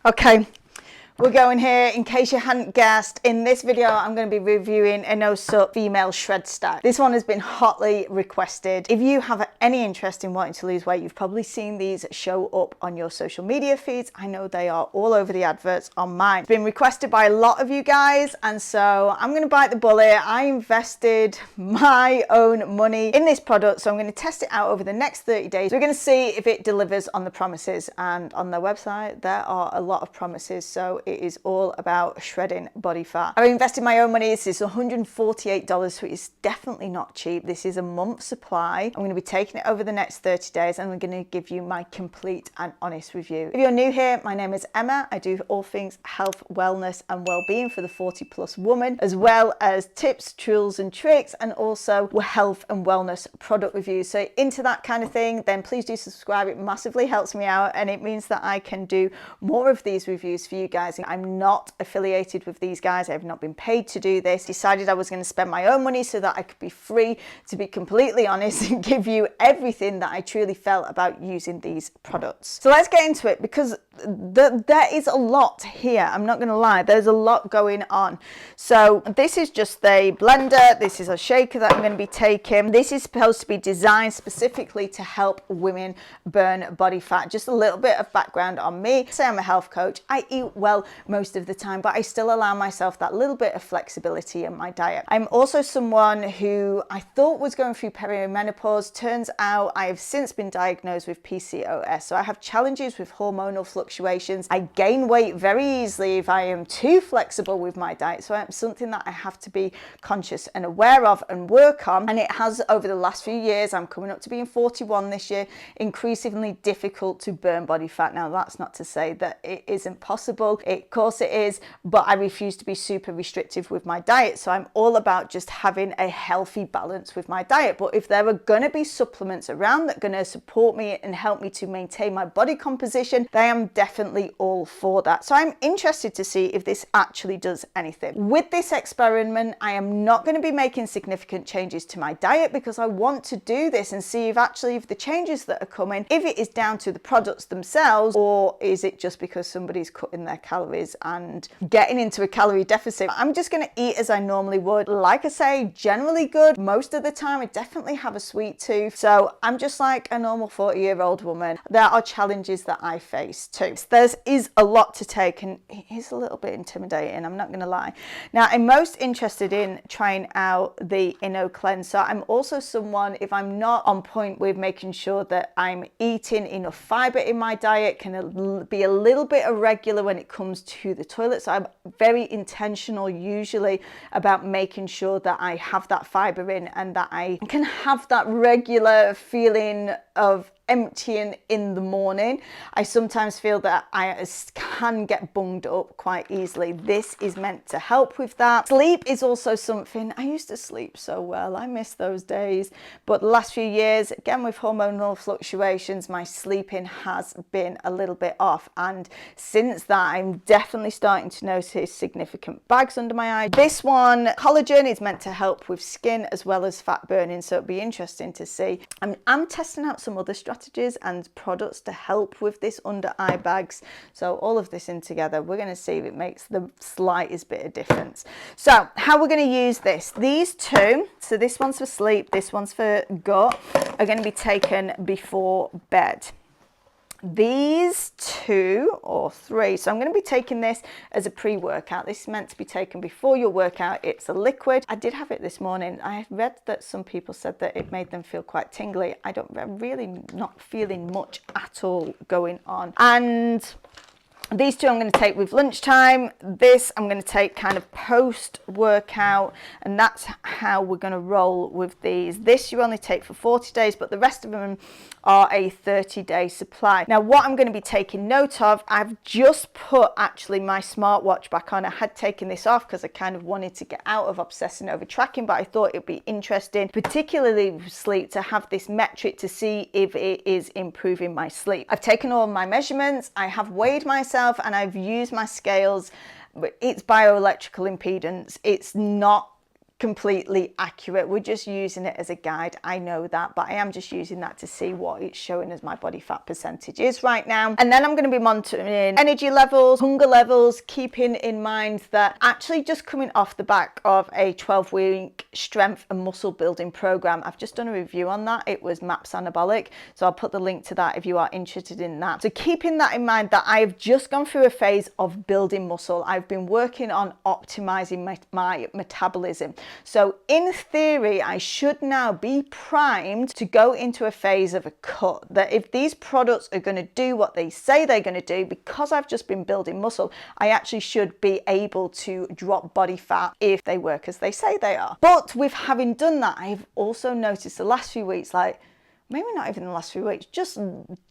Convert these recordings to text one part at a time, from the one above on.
Okay, we're going here. In case you hadn't guessed, in this video I'm going to be reviewing Inno Supps female shred style. This one has been hotly requested. If you have any interest in wanting to lose weight, you've probably seen these show up on your social media feeds. I know they are all over the adverts on mine. It's been requested by a lot of you guys, and so I'm going to bite the bullet. I invested my own money in this product, so I'm going to test it out over the next 30 days. We're going to see if it delivers on the promises, and on their website there are a lot of promises, so it is all about shredding body fat. I've invested my own money. This is $148, so it's definitely not cheap. This is a month's supply. I'm going to be taking it over the next 30 days, and I'm going to give you my complete and honest review. If you're new here, my name is Emma. I do all things health, wellness and well-being for the 40+ woman, as well as tips, tools and tricks, and also health and wellness product reviews. So into that kind of thing, then please do subscribe. It massively helps me out, and it means that I can do more of these reviews for you guys. I'm not affiliated with these guys. I have not been paid to do this. Decided I was going to spend my own money so that I could be free to be completely honest and give you everything that I truly felt about using these products. So let's get into it, because there is a lot here. I'm not going to lie, there's a lot going on. So this is just a blender. This is a shaker that I'm going to be taking. This is supposed to be designed specifically to help women burn body fat. Just a little bit of background on me. Say I'm a health coach. I eat well most of the time, but I still allow myself that little bit of flexibility in my diet. I'm also someone who I thought was going through perimenopause. Turns out I have since been diagnosed with PCOS. So I have challenges with hormonal fluctuations. I gain weight very easily if I am too flexible with my diet. So it's something that I have to be conscious and aware of and work on. And it has, over the last few years, I'm coming up to being 41 this year, increasingly difficult to burn body fat. Now, that's not to say that it isn't possible. Of course it is, but I refuse to be super restrictive with my diet. So I'm all about just having a healthy balance with my diet. But if there are going to be supplements around that are going to support me and help me to maintain my body composition, then I am definitely all for that. So I'm interested to see if this actually does anything. With this experiment, I am not going to be making significant changes to my diet, because I want to do this and see if the changes that are coming, if it is down to the products themselves, or is it just because somebody's cutting their calories and getting into a calorie deficit. I'm just going to eat as I normally would. Like I say, generally good. Most of the time I definitely have a sweet tooth, so I'm just like a normal 40-year-old woman. There are challenges that I face too. There is a lot to take, and it is a little bit intimidating, I'm not going to lie. Now, I'm most interested in trying out the Inno Cleanse. So I'm also someone, if I'm not on point with making sure that I'm eating enough fiber in my diet, can be a little bit irregular when it comes to the toilet. So I'm very intentional usually about making sure that I have that fiber in, and that I can have that regular feeling of emptying in the morning. I sometimes feel that I can get bunged up quite easily. This is meant to help with that. Sleep is also something. I used to sleep so well. I miss those days. But the last few years, again with hormonal fluctuations, my sleeping has been a little bit off. And since that, I'm definitely starting to notice significant bags under my eye. This one, collagen, is meant to help with skin as well as fat burning. So it'll be interesting to see. I'm testing out some other strategies and products to help with this under eye bags. So all of this in together, we're going to see if it makes the slightest bit of difference. So how we're going to use this, these two, so this one's for sleep, this one's for gut, are going to be taken before bed. These two or three, so I'm going to be taking this as a pre-workout. This is meant to be taken before your workout. It's a liquid. I did have it this morning. I read that some people said that it made them feel quite tingly. I'm really not feeling much at all going on. And these two I'm going to take with lunchtime. This I'm going to take kind of post-workout, and that's how we're going to roll with these. This you only take for 40 days, but the rest of them are a 30-day supply. Now, what I'm going to be taking note of, I've just put actually my smartwatch back on. I had taken this off because I kind of wanted to get out of obsessing over tracking, but I thought it'd be interesting, particularly with sleep, to have this metric to see if it is improving my sleep. I've taken all of my measurements. I have weighed myself, and I've used my scales, but it's bioelectrical impedance. It's not completely accurate. We're just using it as a guide. I know that, but I am just using that to see what it's showing as my body fat percentage is right now. And then I'm going to be monitoring energy levels, hunger levels, keeping in mind that actually just coming off the back of a 12-week strength and muscle building program, I've just done a review on that. It was MAPS Anabolic. So I'll put the link to that if you are interested in that. So keeping that in mind, that I've just gone through a phase of building muscle. I've been working on optimizing my metabolism. So in theory, I should now be primed to go into a phase of a cut, that if these products are going to do what they say they're going to do, because I've just been building muscle, I actually should be able to drop body fat if they work as they say they are. But with having done that, I've also noticed the last few weeks, like maybe not even the last few weeks, just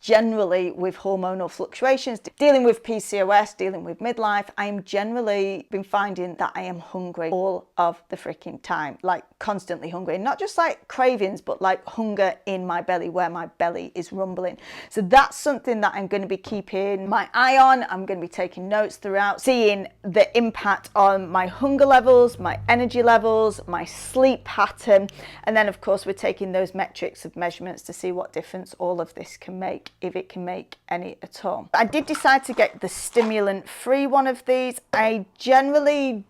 generally with hormonal fluctuations, dealing with PCOS, dealing with midlife, I'm generally been finding that I am hungry all of the freaking time, like constantly hungry. Not just like cravings, but like hunger in my belly, where my belly is rumbling. So that's something that I'm going to be keeping my eye on. I'm going to be taking notes throughout, seeing the impact on my hunger levels, my energy levels, my sleep pattern. And then of course, we're taking those metrics of measurements to see what difference all of this can make, if it can make any at all. I did decide to get the stimulant-free one of these. I generally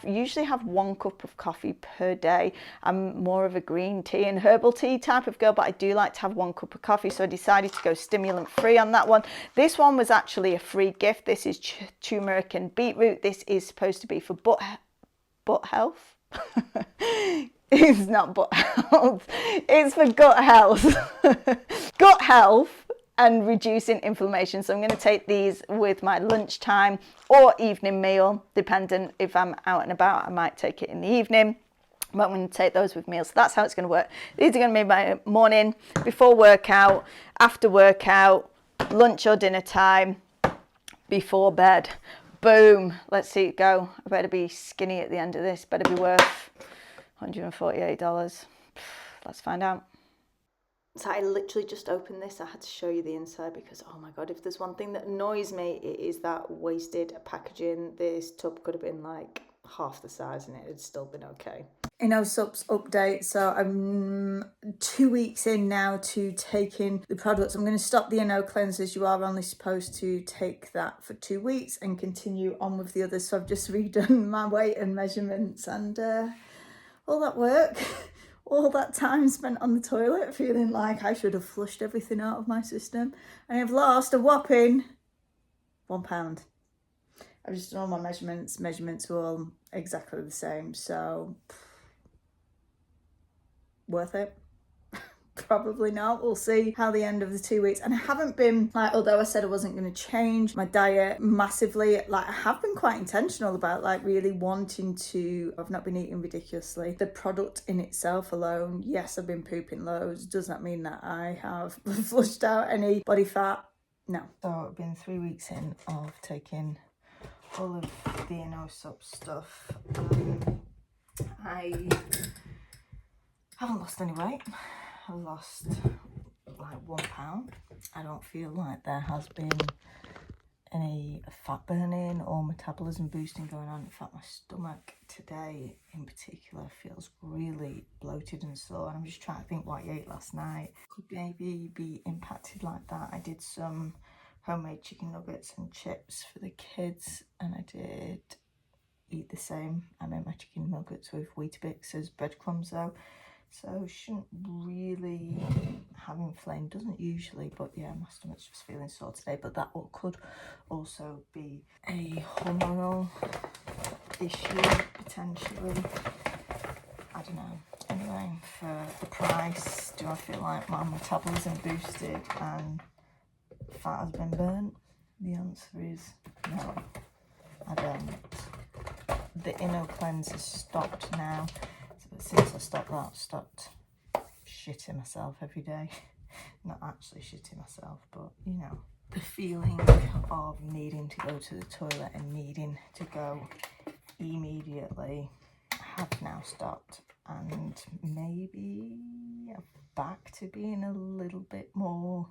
usually have 1 cup of coffee per day. I'm more of a green tea and herbal tea type of girl, but I do like to have 1 cup of coffee, so I decided to go stimulant-free on that one. This one was actually a free gift. This is turmeric and beetroot. This is supposed to be for butt health. It's not butt health, it's for gut health. Gut health and reducing inflammation. So I'm going to take these with my lunchtime or evening meal, depending if I'm out and about. I might take it in the evening, but I'm going to take those with meals. So that's how it's going to work. These are going to be my morning, before workout, after workout, lunch or dinner time, before bed. Boom, let's see it go. I better be skinny at the end of this. Better be worth $148. Let's find out. So I literally just opened this. I had to show you the inside because, oh my God, if there's one thing that annoys me, it is that wasted packaging. This tub could have been like half the size and it had still been okay. Inno Supps update. So I'm 2 weeks in now to taking the products. I'm going to stop the Inno cleansers. You are only supposed to take that for 2 weeks and continue on with the others. So I've just redone my weight and measurements and all that work, all that time spent on the toilet feeling like I should have flushed everything out of my system. And I've lost a whopping £1. I've just done all my measurements. Measurements were all exactly the same. So worth it? Probably not. We'll see how the end of the 2 weeks. And I haven't been, like, although I said I wasn't going to change my diet massively, like I have been quite intentional about like really wanting to. I've not been eating ridiculously. The product in itself alone, yes, I've been pooping loads. Does that mean that I have flushed out any body fat? No. So I've been 3 weeks in of taking all of the Inno Supps stuff. I haven't lost any weight. I've lost like £1. I don't feel like there has been any fat burning or metabolism boosting going on. In fact, my stomach today in particular feels really bloated and sore. And I'm just trying to think what I ate last night. Could maybe be impacted like that. I did some homemade chicken nuggets and chips for the kids, and I did eat the same. I made my chicken nuggets with Weetabix as breadcrumbs though. So shouldn't really have inflamed, doesn't usually, but yeah, my stomach's just feeling sore today. But that could also be a hormonal issue, potentially. I don't know. Anyway, for the price, do I feel like my metabolism boosted and fat has been burnt? The answer is no, I don't. The Inno cleanse has stopped now. But since I stopped that, I've stopped shitting myself every day. Not actually shitting myself, but you know, the feeling of needing to go to the toilet and needing to go immediately have now stopped, and maybe back to being a little bit more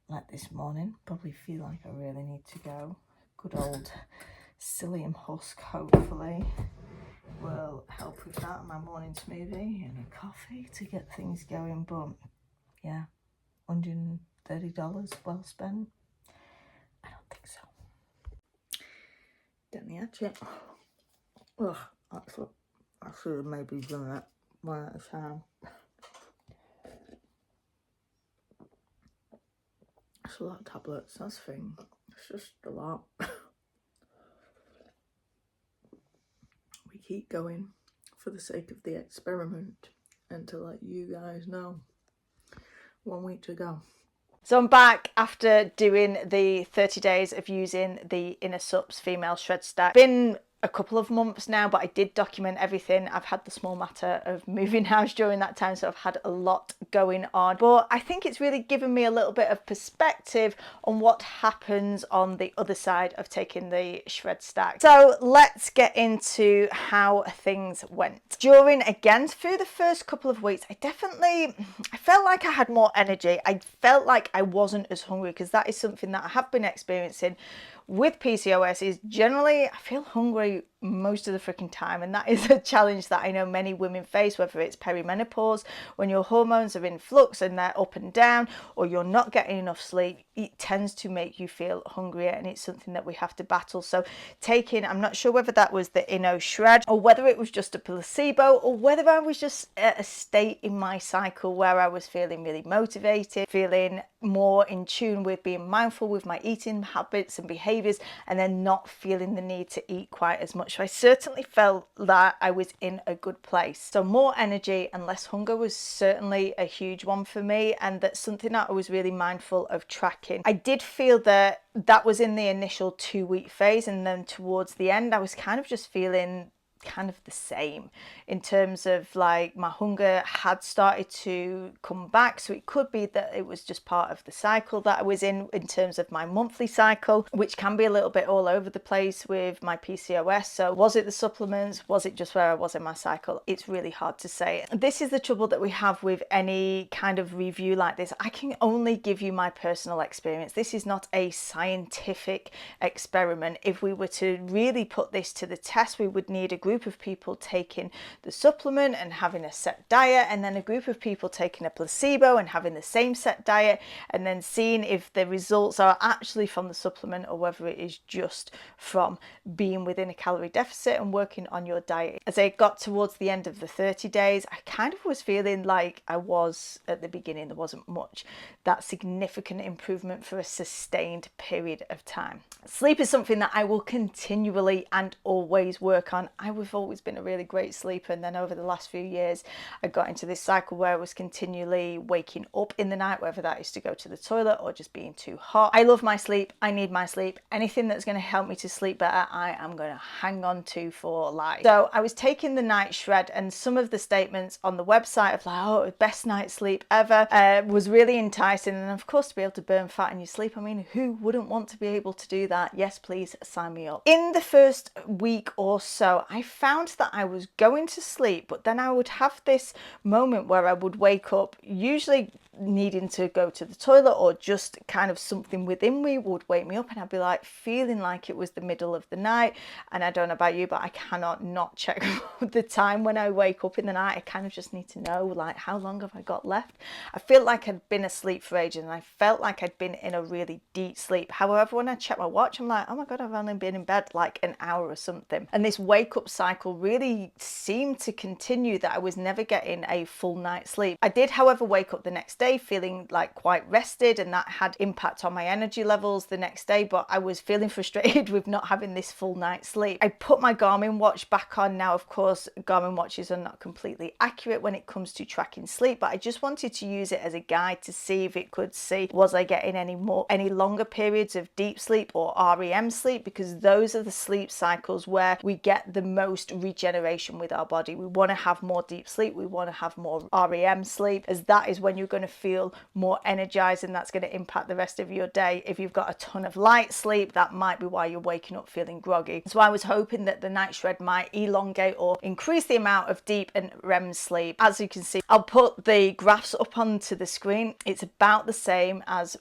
like this morning. Probably feel like I really need to go. Good old psyllium husk, hopefully. will help with that. My morning smoothie and a coffee to get things going. But yeah, $130 well spent? I don't think so. Don't hatchet. Ugh, I should have maybe done that one at a time. That's a lot of tablets, that's the thing. It's just a lot. We keep going for the sake of the experiment and to let you guys know. 1 week to go. So I'm back after doing the 30 days of using the Inno Supps female shred stack. Been a couple of months now, but I did document everything. I've had the small matter of moving house during that time, so I've had a lot going on. But I think it's really given me a little bit of perspective on what happens on the other side of taking the shred stack. So let's get into how things went. Through the first couple of weeks, I felt like I had more energy. I felt like I wasn't as hungry, because that is something that I have been experiencing with PCOS. Is generally I feel hungry most of the freaking time, and that is a challenge that I know many women face, whether it's perimenopause, when your hormones are in flux and they're up and down, or you're not getting enough sleep. It tends to make you feel hungrier, and it's something that we have to battle. So I'm not sure whether that was the Inno shred, or whether it was just a placebo, or whether I was just at a state in my cycle where I was feeling really motivated, feeling more in tune with being mindful with my eating habits and behaviors, and then not feeling the need to eat quite as much. So I certainly felt that I was in a good place. So more energy and less hunger was certainly a huge one for me, and that's something that I was really mindful of tracking. I did feel that was in the initial 2-week phase, and then towards the end I was kind of just feeling kind of the same in terms of like my hunger had started to come back. So it could be that it was just part of the cycle that I was in terms of my monthly cycle, which can be a little bit all over the place with my PCOS. So was it the supplements? Was it just where I was in my cycle? It's really hard to say. This is the trouble that we have with any kind of review like this. I can only give you my personal experience. This is not a scientific experiment. If we were to really put this to the test, we would need a group of people taking the supplement and having a set diet, and then a group of people taking a placebo and having the same set diet, and then seeing if the results are actually from the supplement or whether it is just from being within a calorie deficit and working on your diet. As I got towards the end of the 30 days, I kind of was feeling like I was at the beginning. There wasn't much that significant improvement for a sustained period of time. Sleep is something that I will continually and always work on. I've always been a really great sleeper, and then over the last few years I got into this cycle where I was continually waking up in the night, whether that is to go to the toilet or just being too hot. I love my sleep. I need my sleep. Anything that's going to help me to sleep better, I am going to hang on to for life. So I was taking the night shred, and some of the statements on the website of like, oh, best night's sleep ever, was really enticing. And of course, to be able to burn fat in your sleep, I mean, who wouldn't want to be able to do that? Yes, please sign me up. In the first week or so, I found that I was going to sleep, but then I would have this moment where I would wake up, usually needing to go to the toilet, or just kind of something within me would wake me up, and I'd be like feeling like it was the middle of the night. And I don't know about you, but I cannot not check the time when I wake up in the night. I kind of just need to know, like, how long have I got left? I feel like I'd been asleep for ages, and I felt like I'd been in a really deep sleep. However, when I check my watch, I'm like, oh my god, I've only been in bed like an hour or something. And this wake up cycle really seemed to continue, that I was never getting a full night's sleep. I did, however, wake up the next day feeling like quite rested, and that had impact on my energy levels the next day, but I was feeling frustrated with not having this full night's sleep. I put my Garmin watch back on. Now, of course, Garmin watches are not completely accurate when it comes to tracking sleep, but I just wanted to use it as a guide to see if it could see, was I getting any longer periods of deep sleep or REM sleep, because those are the sleep cycles where we get the most regeneration with our body. We want to have more deep sleep, we want to have more REM sleep, as that is when you're going to feel more energized, and that's going to impact the rest of your day. If you've got a ton of light sleep, that might be why you're waking up feeling groggy. So I was hoping that the night shred might elongate or increase the amount of deep and REM sleep. As you can see, I'll put the graphs up onto the screen. It's about the same as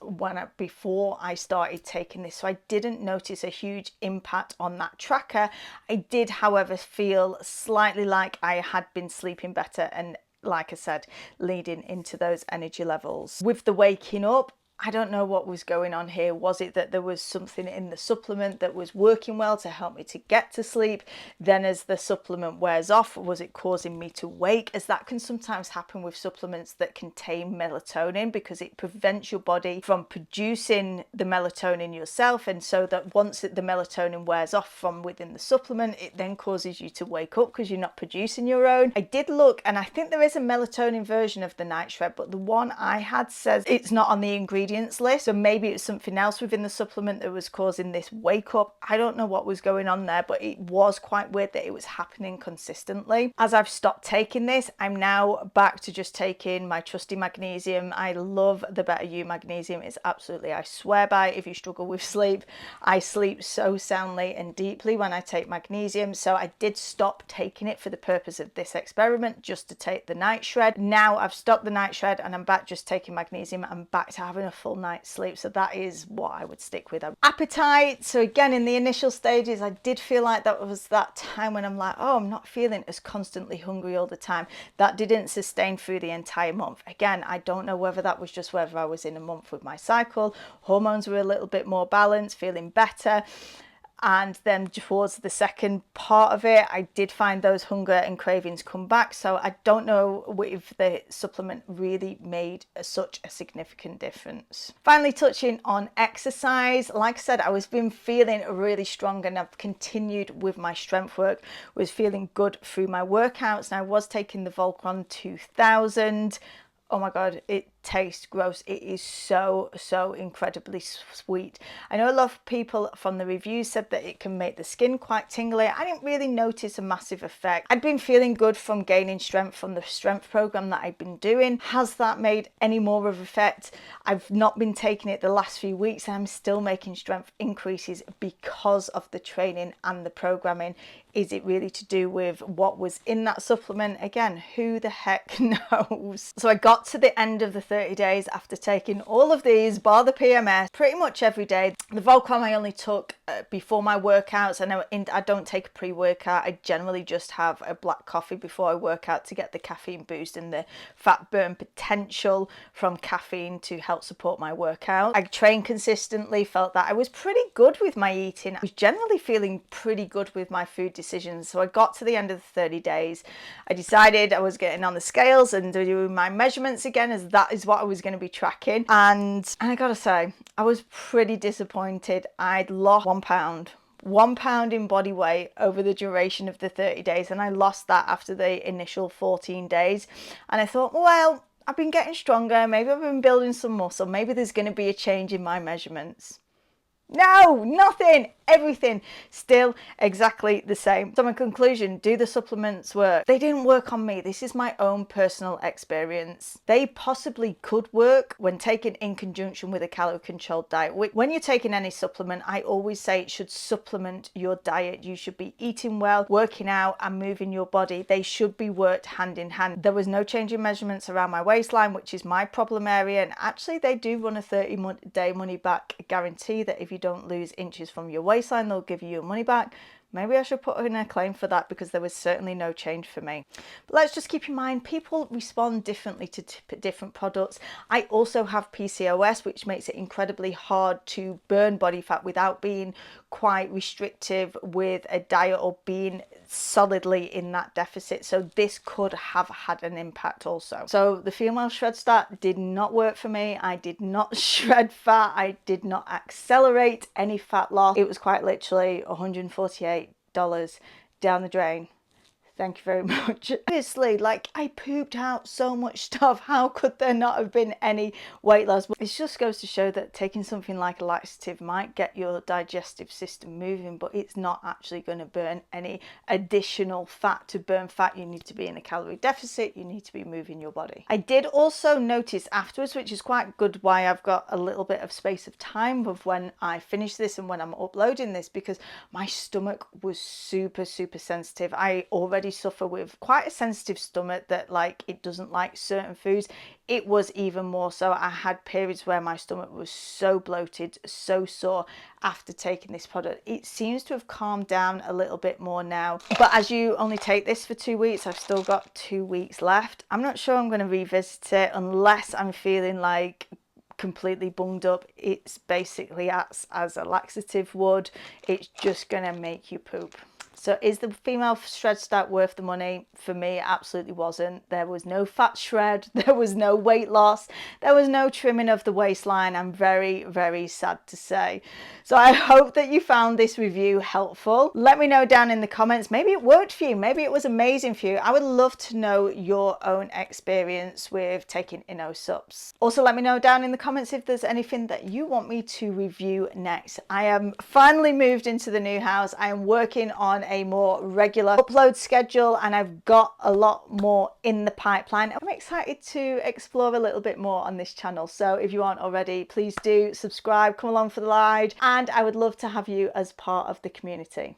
before I started taking this, so I didn't notice a huge impact on that tracker. I did, however, feel slightly like I had been sleeping better, and like I said, leading into those energy levels. With the waking up, I don't know what was going on here. Was it that there was something in the supplement that was working well to help me to get to sleep? Then as the supplement wears off, was it causing me to wake? As that can sometimes happen with supplements that contain melatonin, because it prevents your body from producing the melatonin yourself. And so that once the melatonin wears off from within the supplement, it then causes you to wake up because you're not producing your own. I did look, and I think there is a melatonin version of the night shred, but the one I had says it's not on the ingredients list, so maybe it's something else within the supplement that was causing this wake up. I don't know what was going on there, but it was quite weird that it was happening consistently. As I've stopped taking this, I'm now back to just taking my trusty magnesium. I love the Better You magnesium. It's absolutely, I swear by it. If you struggle with sleep, I sleep so soundly and deeply when I take magnesium, so I did stop taking it for the purpose of this experiment, just to take the night shred. Now I've stopped the night shred and I'm back just taking magnesium. I'm back to having a full night's sleep, so that is what I would stick with. Appetite, so again, in the initial stages, I did feel like that was that time when I'm like, oh, I'm not feeling as constantly hungry all the time. That didn't sustain through the entire month. Again, I don't know whether that was just whether I was in a month with my cycle, hormones were a little bit more balanced, feeling better. And then towards the second part of it, I did find those hunger and cravings come back. So I don't know if the supplement really made such a significant difference. Finally, touching on exercise, like I said, I was been feeling really strong, and I've continued with my strength work, was feeling good through my workouts. And I was taking the Volcron 2000. Oh my God, it tastes gross. It is so incredibly sweet. I know a lot of people from the reviews said that it can make the skin quite tingly. I didn't really notice a massive effect. I'd been feeling good from gaining strength from the strength program that I've been doing. Has that made any more of effect? I've not been taking it the last few weeks, and I'm still making strength increases because of the training and the programming. Is it really to do with what was in that supplement? Again, who the heck knows? So I got to the end of the 30 days after taking all of these, bar the PMS, pretty much every day. The Volcom I only took before my workouts. I don't take a pre-workout. I generally just have a black coffee before I work out to get the caffeine boost and the fat burn potential from caffeine to help support my workout. I trained consistently, felt that I was pretty good with my eating. I was generally feeling pretty good with my food decisions. So I got to the end of the 30 days. I decided I was getting on the scales and doing my measurements again, as that is what I was going to be tracking. And I gotta say, I was pretty disappointed. I'd lost 1 pound. 1 pound in body weight over the duration of the 30 days, and I lost that after the initial 14 days. And I thought, well, I've been getting stronger, maybe I've been building some muscle, maybe there's going to be a change in my measurements. No, nothing. Everything still exactly the same. So my conclusion, do the supplements work? They didn't work on me. This is my own personal experience. They possibly could work when taken in conjunction with a calorie controlled diet. When you're taking any supplement, I always say it should supplement your diet. You should be eating well, working out and moving your body. They should be worked hand in hand. There was no change in measurements around my waistline, which is my problem area. And actually they do run a 30-day money back guarantee that if you don't lose inches from your waistline, they'll give you your money back. Maybe I should put in a claim for that, because there was certainly no change for me. But let's just keep in mind, people respond differently to different products. I also have PCOS, which makes it incredibly hard to burn body fat without being quite restrictive with a diet or being solidly in that deficit. So this could have had an impact also. So the female shred start did not work for me. I did not shred fat. I did not accelerate any fat loss. It was quite literally $148 down the drain. Thank you very much. Obviously, like, I pooped out so much stuff. How could there not have been any weight loss? It just goes to show that taking something like a laxative might get your digestive system moving, but it's not actually going to burn any additional fat. To burn fat, you need to be in a calorie deficit. You need to be moving your body. I did also notice afterwards, which is quite good, why I've got a little bit of space of time of when I finish this and when I'm uploading this, because my stomach was super sensitive. I already suffer with quite a sensitive stomach that, like, it doesn't like certain foods. It was even more so. I had periods where my stomach was so bloated, so sore after taking this product. It seems to have calmed down a little bit more now, but as you only take this for 2 weeks, I've still got 2 weeks left. I'm not sure I'm going to revisit it unless I'm feeling like completely bunged up. It's basically acts as a laxative would. It's just gonna make you poop. So is the female shred start worth the money? For me, it absolutely wasn't. There was no fat shred, there was no weight loss, there was no trimming of the waistline. I'm very sad to say. So I hope that you found this review helpful. Let me know down in the comments. Maybe it worked for you, maybe it was amazing for you. I would love to know your own experience with taking Inno Supps. Also, let me know down in the comments if there's anything that you want me to review next. I am finally moved into the new house. I am working on a more regular upload schedule, and I've got a lot more in the pipeline. I'm excited to explore a little bit more on this channel, so if you aren't already, please do subscribe, come along for the ride, and I would love to have you as part of the community.